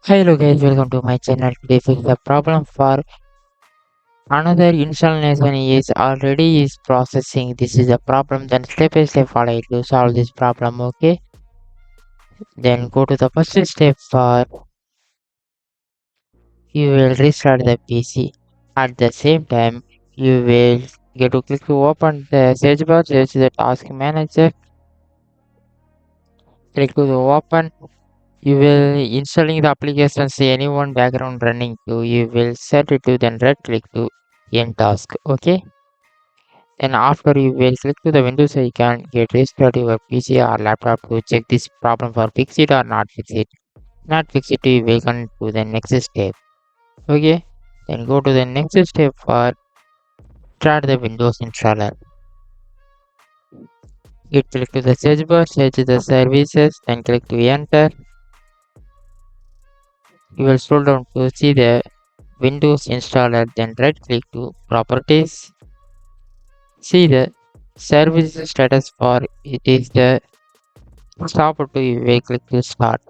Hello guys, welcome to my channel. Today fix the problem for another installation is already is processing. This is a problem, then step by step follow it to solve this problem. Okay, then go to the first step for you will restart the PC. At the same time, you will get to click to open the search bar, search the task manager, click to the open. You will installing the application, see anyone background running to you will set it to then right click to end task. Okay, then after you will click to the Windows icon, get restart your PC or laptop to check this problem for fix it or not fix it. Not fix it, you will come to the next step. Okay, then go to the next step for start the Windows installer. Get click to the search bar, search the services, then click to enter. You will scroll down to see the Windows installer, then right click to properties. See the service status for it is the stop to you will click to start.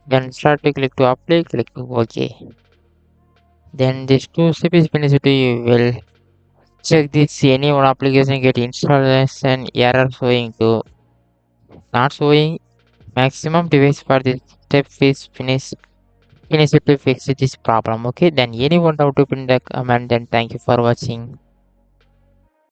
Then start to click to apply, click to OK. Then this two step is finished. You will check this any one application get installation error showing to not showing maximum device for this step is finish it to fix this problem. Okay, then anyone doubt to pin the comment, then thank you for watching.